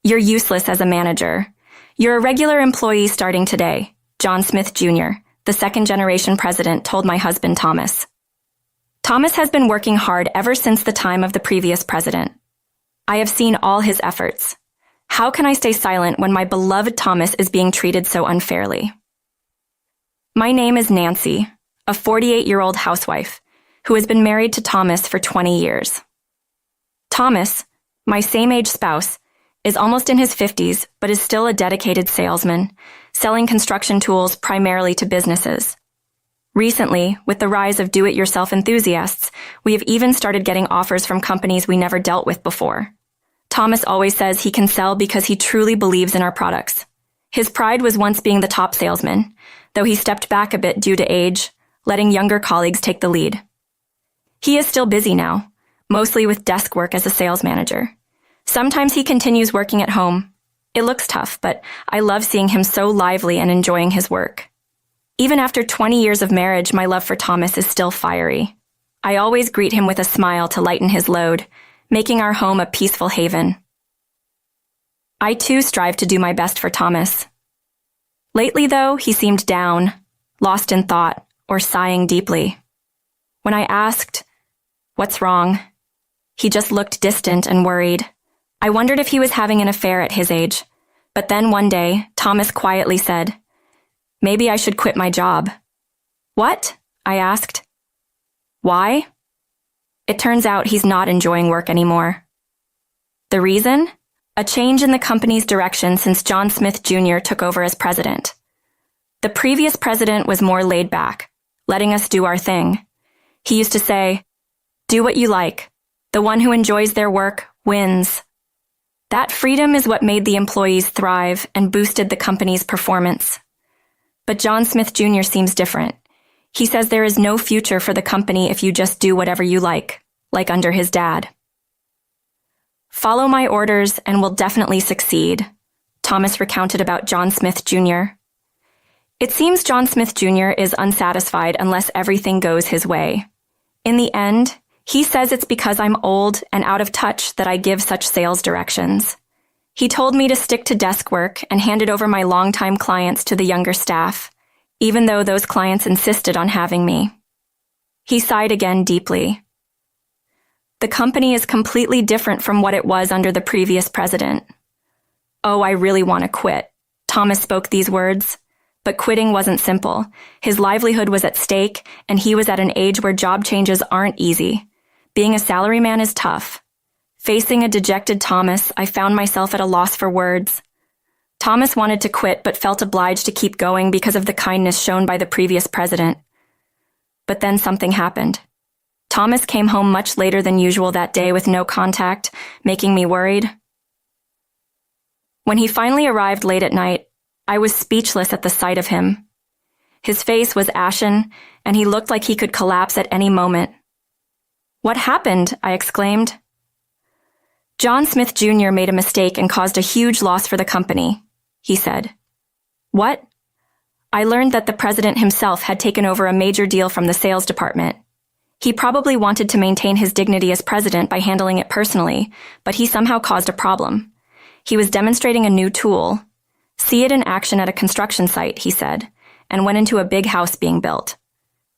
"You're useless as a manager. You're a regular employee starting today," John Smith Jr., the second-generation president, told my husband Thomas. Thomas has been working hard ever since the time of the previous president. I have seen all his efforts. How can I stay silent when my beloved Thomas is being treated so unfairly? My name is Nancy, a 48-year-old housewife who has been married to Thomas for 20 years. Thomas, my same-age spouse, is almost in his 50s but is still a dedicated salesman, selling construction tools primarily to businesses. Recently, with the rise of do-it-yourself enthusiasts, we have even started getting offers from companies we never dealt with before. Thomas always says he can sell because he truly believes in our products. His pride was once being the top salesman, though he stepped back a bit due to age, letting younger colleagues take the lead. He is still busy now, mostly with desk work as a sales manager. Sometimes he continues working at home. It looks tough, but I love seeing him so lively and enjoying his work. Even after 20 years of marriage, my love for Thomas is still fiery. I always greet him with a smile to lighten his load, making our home a peaceful haven. I too strive to do my best for Thomas. Lately, though, he seemed down, lost in thought, or sighing deeply. When I asked, "What's wrong?" he just looked distant and worried. I wondered if he was having an affair at his age, but then one day, Thomas quietly said, "Maybe I should quit my job." "What?" I asked. "Why?" It turns out he's not enjoying work anymore. The reason? A change in the company's direction since John Smith Jr. took over as president. The previous president was more laid back, letting us do our thing. He used to say, "Do what you like. The one who enjoys their work wins." That freedom is what made the employees thrive and boosted the company's performance. But John Smith Jr. seems different. He says there is no future for the company if you just do whatever you like under his dad. "Follow my orders and we'll definitely succeed," Thomas recounted about John Smith Jr. It seems John Smith Jr. is unsatisfied unless everything goes his way. In the end, he says it's because I'm old and out of touch that I give such sales directions. He told me to stick to desk work and handed over my longtime clients to the younger staff, even though those clients insisted on having me. He sighed again deeply. The company is completely different from what it was under the previous president. "Oh, I really want to quit." Thomas spoke these words. But quitting wasn't simple. His livelihood was at stake, and he was at an age where job changes aren't easy. Being a salaryman is tough. Facing a dejected Thomas, I found myself at a loss for words. Thomas wanted to quit but felt obliged to keep going because of the kindness shown by the previous president. But then something happened. Thomas came home much later than usual that day with no contact, making me worried. When he finally arrived late at night, I was speechless at the sight of him. His face was ashen, and he looked like he could collapse at any moment. "What happened?" I exclaimed. "John Smith Jr. made a mistake and caused a huge loss for the company," he said. "What?" I learned that the president himself had taken over a major deal from the sales department. He probably wanted to maintain his dignity as president by handling it personally, but he somehow caused a problem. He was demonstrating a new tool. "See it in action at a construction site," he said, and went into a big house being built.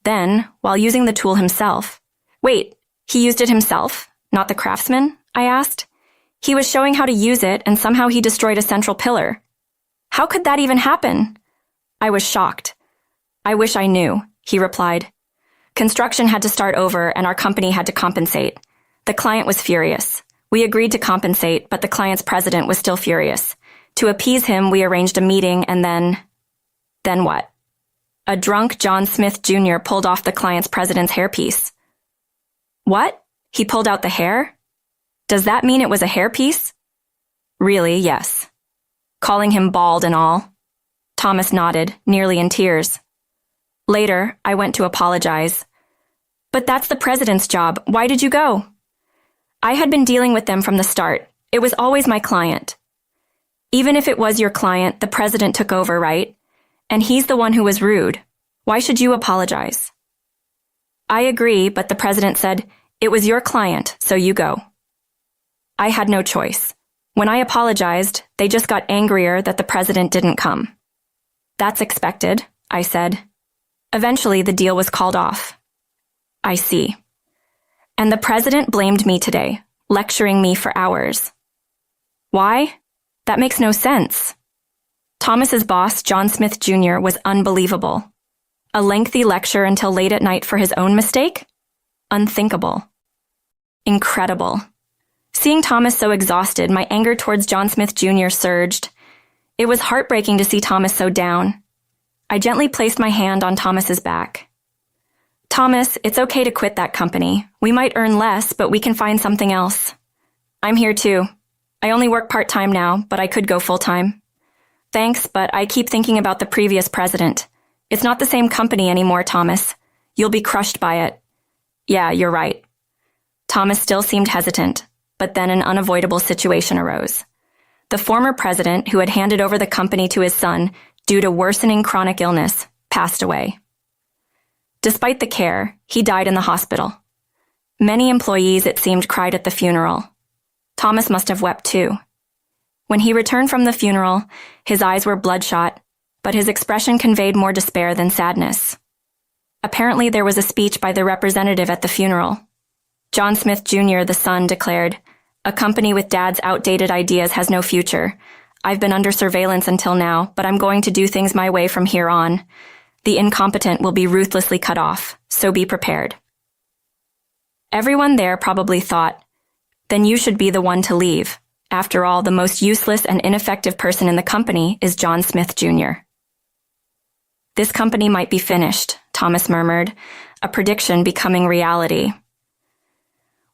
Then, while using the tool himself— "Wait, he used it himself, not the craftsman?" I asked. "He was showing how to use it, and somehow he destroyed a central pillar. How could that even happen?" I was shocked. "I wish I knew," he replied. "Construction had to start over, and our company had to compensate. The client was furious. We agreed to compensate, but the client's president was still furious. To appease him, we arranged a meeting, and then what? A drunk John Smith Jr. pulled off the client's president's hairpiece." "What? He pulled out the hair? Does that mean it was a hairpiece?" "Really, yes." "Calling him bald and all?" Thomas nodded, nearly in tears. Later, I went to apologize. "But that's the president's job. Why did you go?" "I had been dealing with them from the start. It was always my client." "Even if it was your client, the president took over, right? And he's the one who was rude. Why should you apologize?" "I agree, but the president said, 'It was your client, so you go.'" I had no choice. When I apologized, they just got angrier that the president didn't come. That's expected, I said. Eventually, the deal was called off. I see. And the president blamed me today, lecturing me for hours. Why? That makes no sense. Thomas's boss, John Smith Jr., was unbelievable. A lengthy lecture until late at night for his own mistake? Unthinkable. Incredible. Seeing Thomas so exhausted, my anger towards John Smith Jr. surged. It was heartbreaking to see Thomas so down. I gently placed my hand on Thomas's back. Thomas, it's okay to quit that company. We might earn less, but we can find something else. I'm here too. I only work part-time now, but I could go full-time. Thanks, but I keep thinking about the previous president. It's not the same company anymore, Thomas. You'll be crushed by it. Yeah, you're right. Thomas still seemed hesitant, but then an unavoidable situation arose. The former president, who had handed over the company to his son due to worsening chronic illness, passed away. Despite the care, he died in the hospital. Many employees, it seemed, cried at the funeral. Thomas must have wept too. When he returned from the funeral, his eyes were bloodshot, but his expression conveyed more despair than sadness. Apparently, there was a speech by the representative at the funeral. John Smith Jr., the son, declared, "A company with Dad's outdated ideas has no future. I've been under surveillance until now, but I'm going to do things my way from here on. The incompetent will be ruthlessly cut off, so be prepared." Everyone there probably thought, then you should be the one to leave. After all, the most useless and ineffective person in the company is John Smith Jr. This company might be finished, Thomas murmured, a prediction becoming reality.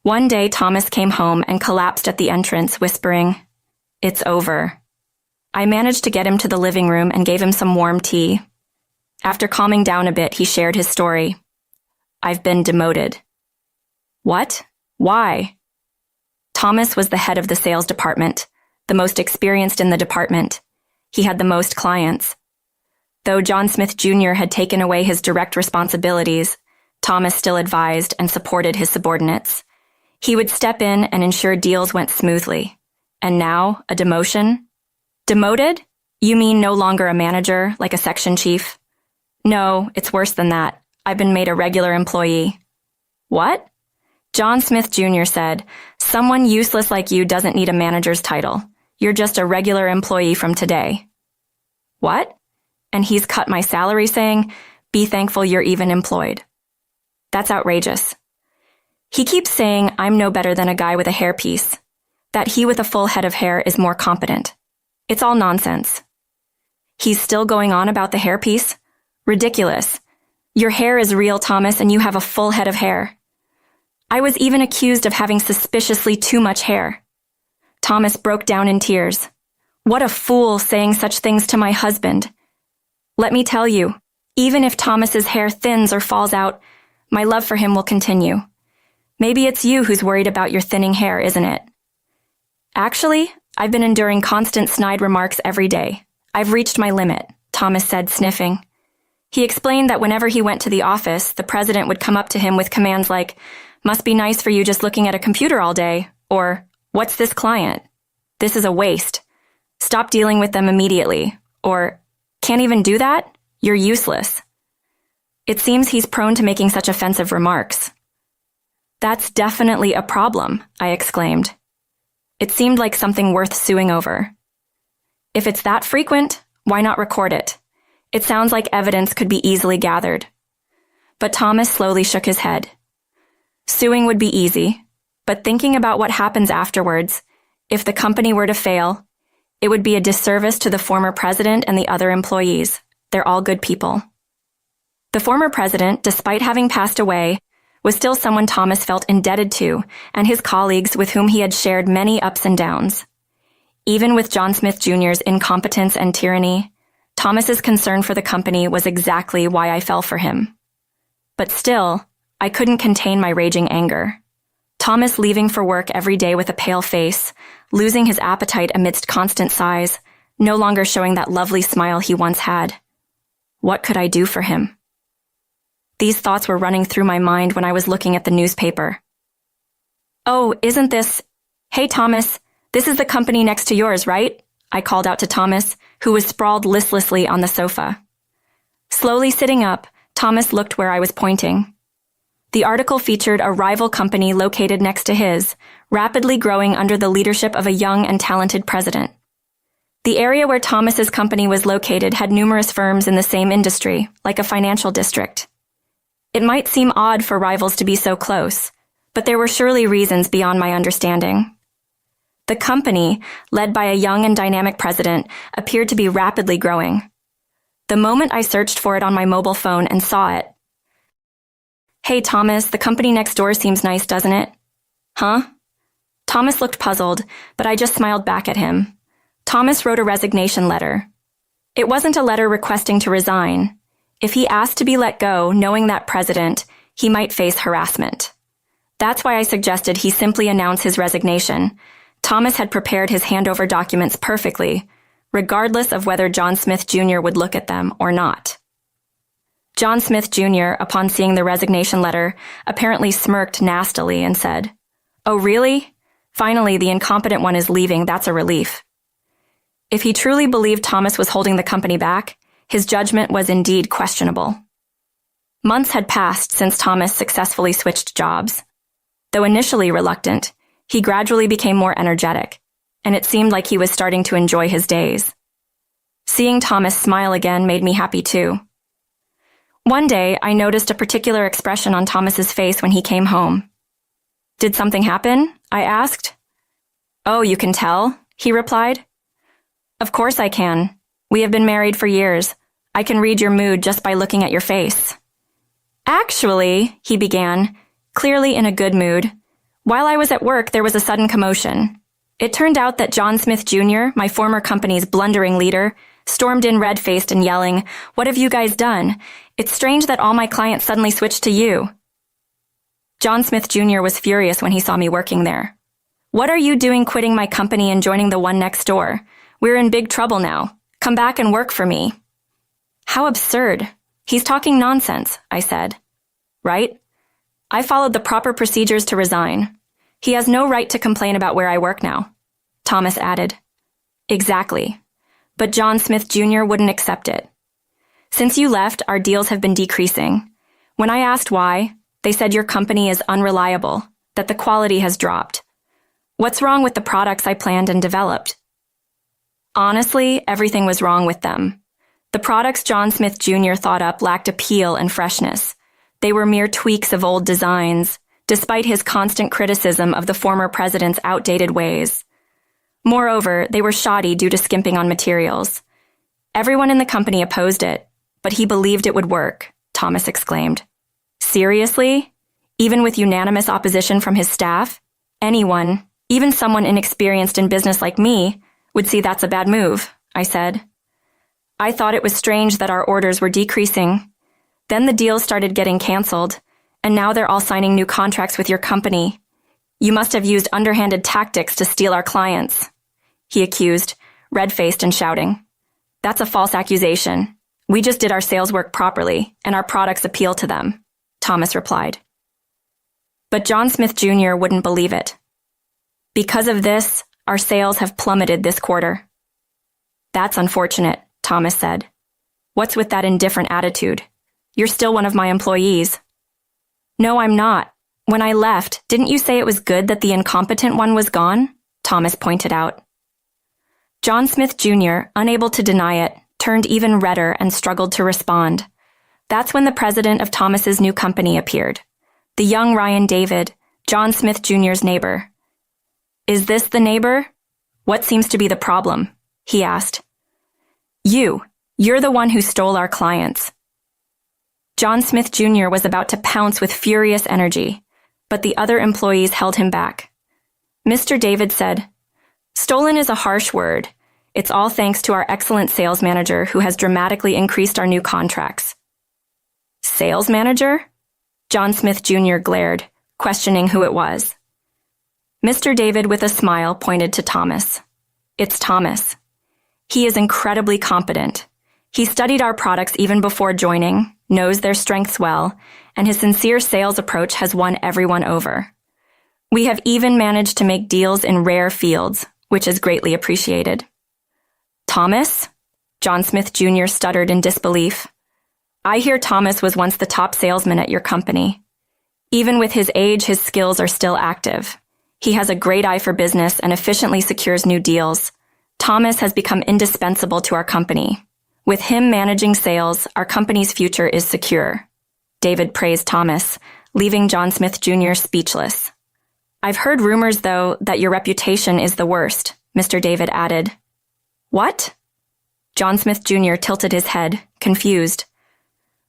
One day, Thomas came home and collapsed at the entrance, whispering, "It's over." I managed to get him to the living room and gave him some warm tea. After calming down a bit, he shared his story. "I've been demoted." What? Why? Thomas was the head of the sales department, the most experienced in the department. He had the most clients. Though John Smith Jr. had taken away his direct responsibilities, Thomas still advised and supported his subordinates. He would step in and ensure deals went smoothly. And now, a demotion? Demoted? You mean no longer a manager, like a section chief? No, it's worse than that. I've been made a regular employee. What? John Smith Jr. said, "Someone useless like you doesn't need a manager's title. You're just a regular employee from today." What? And he's cut my salary saying, "Be thankful you're even employed." That's outrageous. He keeps saying I'm no better than a guy with a hairpiece, that he with a full head of hair is more competent. It's all nonsense. He's still going on about the hairpiece? Ridiculous. Your hair is real, Thomas, and you have a full head of hair. I was even accused of having suspiciously too much hair. Thomas broke down in tears. What a fool saying such things to my husband. Let me tell you, even if Thomas's hair thins or falls out, my love for him will continue. Maybe it's you who's worried about your thinning hair, isn't it? Actually, I've been enduring constant snide remarks every day. I've reached my limit, Thomas said, sniffing. He explained that whenever he went to the office, the president would come up to him with commands like, "Must be nice for you just looking at a computer all day," or, "What's this client? This is a waste. Stop dealing with them immediately," or, "Can't even do that? You're useless." It seems he's prone to making such offensive remarks. That's definitely a problem, I exclaimed. It seemed like something worth suing over. If it's that frequent, why not record it? It sounds like evidence could be easily gathered. But Thomas slowly shook his head. Suing would be easy, but thinking about what happens afterwards, if the company were to fail, it would be a disservice to the former president and the other employees. They're all good people. The former president, despite having passed away, was still someone Thomas felt indebted to, and his colleagues with whom he had shared many ups and downs. Even with John Smith Jr.'s incompetence and tyranny, Thomas's concern for the company was exactly why I fell for him. But still, I couldn't contain my raging anger. Thomas leaving for work every day with a pale face, losing his appetite amidst constant sighs, no longer showing that lovely smile he once had. What could I do for him? These thoughts were running through my mind when I was looking at the newspaper. "Oh, isn't this... Hey, Thomas, This is the company next to yours, right? I called out to Thomas, who was sprawled listlessly on the sofa. Slowly sitting up, Thomas looked where I was pointing. The article featured a rival company located next to his, rapidly growing under the leadership of a young and talented president. The area where Thomas's company was located had numerous firms in the same industry, like a financial district. It might seem odd for rivals to be so close, but there were surely reasons beyond my understanding. The company, led by a young and dynamic president, appeared to be rapidly growing. The moment I searched for it on my mobile phone and saw it. Hey, Thomas, the company next door seems nice, doesn't it? Huh? Thomas looked puzzled, but I just smiled back at him. Thomas wrote a resignation letter. It wasn't a letter requesting to resign. If he asked to be let go, knowing that president, he might face harassment. That's why I suggested he simply announce his resignation. Thomas had prepared his handover documents perfectly, regardless of whether John Smith Jr. would look at them or not. John Smith Jr., upon seeing the resignation letter, apparently smirked nastily and said, "Oh, really? Finally, the incompetent one is leaving. That's a relief." If he truly believed Thomas was holding the company back, his judgment was indeed questionable. Months had passed since Thomas successfully switched jobs. Though initially reluctant, he gradually became more energetic, and it seemed like he was starting to enjoy his days. Seeing Thomas smile again made me happy too. One day, I noticed a particular expression on Thomas's face when he came home. "Did something happen?" I asked. "Oh, you can tell?" he replied. "Of course I can. We have been married for years. I can read your mood just by looking at your face." "Actually," he began, clearly in a good mood, "while I was at work, there was a sudden commotion. It turned out that John Smith Jr., my former company's blundering leader, stormed in red-faced and yelling, 'What have you guys done? It's strange that all my clients suddenly switched to you.' John Smith Jr. was furious when he saw me working there. 'What are you doing quitting my company and joining the one next door? We're in big trouble now. Come back and work for me.' How absurd. He's talking nonsense," I said. "Right? I followed the proper procedures to resign. He has no right to complain about where I work now," Thomas added. "Exactly. But John Smith Jr. wouldn't accept it. Since you left, our deals have been decreasing. When I asked why, they said your company is unreliable, that the quality has dropped. What's wrong with the products I planned and developed?" Honestly, everything was wrong with them. The products John Smith Jr. thought up lacked appeal and freshness. They were mere tweaks of old designs, despite his constant criticism of the former president's outdated ways. Moreover, they were shoddy due to skimping on materials. Everyone in the company opposed it, but he believed it would work, Thomas exclaimed. "Seriously? Even with unanimous opposition from his staff? Anyone, even someone inexperienced in business like me, would see that's a bad move," I said. "I thought it was strange that our orders were decreasing. Then the deals started getting canceled, and now they're all signing new contracts with your company. You must have used underhanded tactics to steal our clients," he accused, red-faced and shouting. "That's a false accusation. We just did our sales work properly, and our products appeal to them," Thomas replied. But John Smith Jr. wouldn't believe it. "Because of this, our sales have plummeted this quarter." "That's unfortunate," Thomas said. "What's with that indifferent attitude? You're still one of my employees." "No, I'm not. When I left, didn't you say it was good that the incompetent one was gone?" Thomas pointed out. John Smith Jr., unable to deny it, turned even redder and struggled to respond. That's when the president of Thomas's new company appeared. The young Ryan David, John Smith Jr.'s neighbor. "Is this the neighbor? What seems to be the problem?" he asked. You're the one who stole our clients." John Smith Jr. was about to pounce with furious energy, but the other employees held him back. Mr. David said, "Stolen is a harsh word. It's all thanks to our excellent sales manager who has dramatically increased our new contracts." "Sales manager?" John Smith Jr. glared, questioning who it was. Mr. David, with a smile, pointed to Thomas. "It's Thomas. He is incredibly competent. He studied our products even before joining, knows their strengths well, and his sincere sales approach has won everyone over. We have even managed to make deals in rare fields, which is greatly appreciated. Thomas? John Smith Jr. stuttered in disbelief. I hear Thomas was once the top salesman at your company. Even with his age, his skills are still active. He has a great eye for business and efficiently secures new deals. Thomas has become indispensable to our company. With him managing sales, our company's future is secure. David praised Thomas, leaving John Smith Jr. speechless. I've heard rumors, though, that your reputation is the worst, Mr. David added. What? John Smith Jr. tilted his head, confused.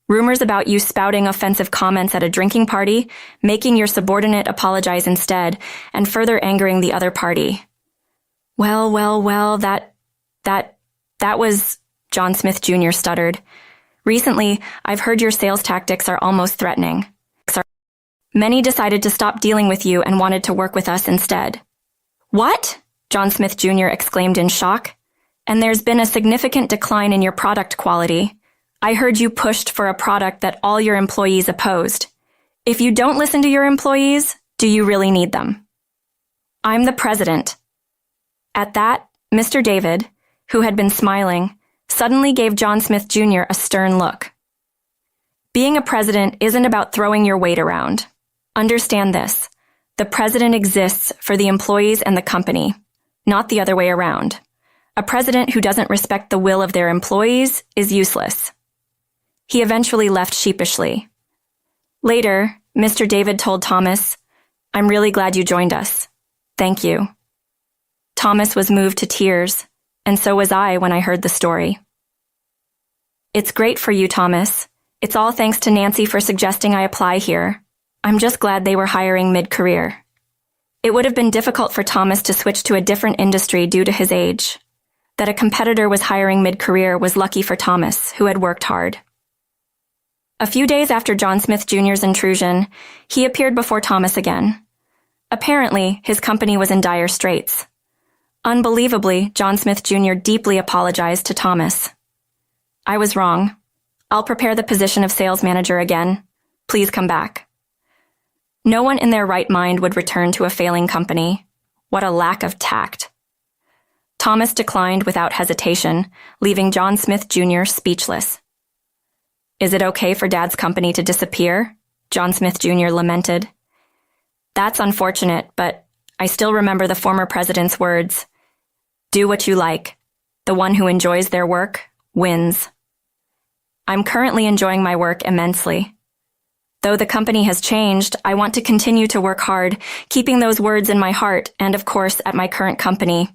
Rumors about you spouting offensive comments at a drinking party, making your subordinate apologize instead, and further angering the other party. Well, that was... John Smith Jr. stuttered. Recently, I've heard your sales tactics are almost threatening. Many decided to stop dealing with you and wanted to work with us instead. What? John Smith Jr. exclaimed in shock. And there's been a significant decline in your product quality. I heard you pushed for a product that all your employees opposed. If you don't listen to your employees, do you really need them? I'm the president. At that, Mr. David, who had been smiling, suddenly gave John Smith Jr. a stern look. Being a president isn't about throwing your weight around. Understand this. The president exists for the employees and the company, not the other way around. A president who doesn't respect the will of their employees is useless. He eventually left sheepishly. Later, Mr. David told Thomas, I'm really glad you joined us. Thank you. Thomas was moved to tears, and so was I when I heard the story. It's great for you, Thomas. It's all thanks to Nancy for suggesting I apply here. I'm just glad they were hiring mid-career. It would have been difficult for Thomas to switch to a different industry due to his age. That a competitor was hiring mid-career was lucky for Thomas, who had worked hard. A few days after John Smith Jr.'s intrusion, he appeared before Thomas again. Apparently, his company was in dire straits. Unbelievably, John Smith Jr. deeply apologized to Thomas. I was wrong. I'll prepare the position of sales manager again. Please come back. No one in their right mind would return to a failing company. What a lack of tact. Thomas declined without hesitation, leaving John Smith Jr. speechless. Is it okay for Dad's company to disappear? John Smith Jr. lamented. That's unfortunate, but I still remember the former president's words. Do what you like. The one who enjoys their work wins. I'm currently enjoying my work immensely. Though the company has changed, I want to continue to work hard, keeping those words in my heart and, of course, at my current company.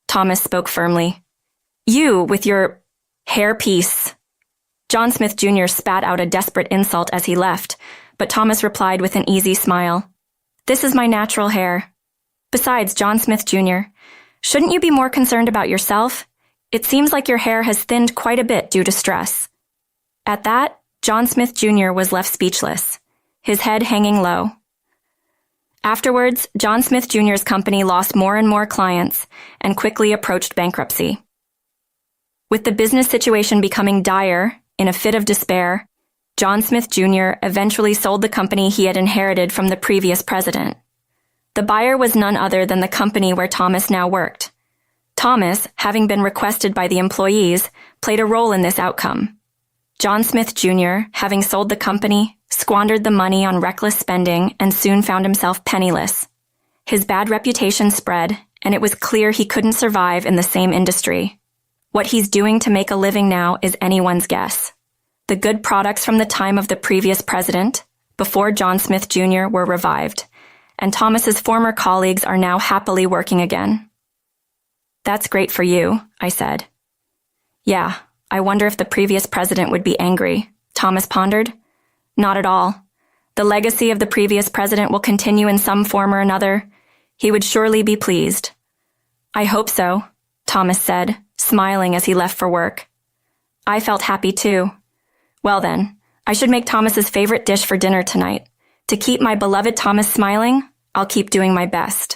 Thomas spoke firmly. You, with your hairpiece. John Smith Jr. spat out a desperate insult as he left, but Thomas replied with an easy smile. This is my natural hair. Besides, John Smith Jr., shouldn't you be more concerned about yourself? It seems like your hair has thinned quite a bit due to stress. At that, John Smith Jr. was left speechless, his head hanging low. Afterwards, John Smith Jr.'s company lost more and more clients and quickly approached bankruptcy. With the business situation becoming dire, in a fit of despair, John Smith Jr. eventually sold the company he had inherited from the previous president. The buyer was none other than the company where Thomas now worked. Thomas, having been requested by the employees, played a role in this outcome. John Smith Jr., having sold the company, squandered the money on reckless spending and soon found himself penniless. His bad reputation spread, and it was clear he couldn't survive in the same industry. What he's doing to make a living now is anyone's guess. The good products from the time of the previous president, before John Smith Jr., were revived, and Thomas's former colleagues are now happily working again. That's great for you, I said. Yeah, I wonder if the previous president would be angry, Thomas pondered. Not at all. The legacy of the previous president will continue in some form or another. He would surely be pleased. I hope so, Thomas said, smiling as he left for work. I felt happy too. Well then, I should make Thomas's favorite dish for dinner tonight. To keep my beloved Thomas smiling, I'll keep doing my best.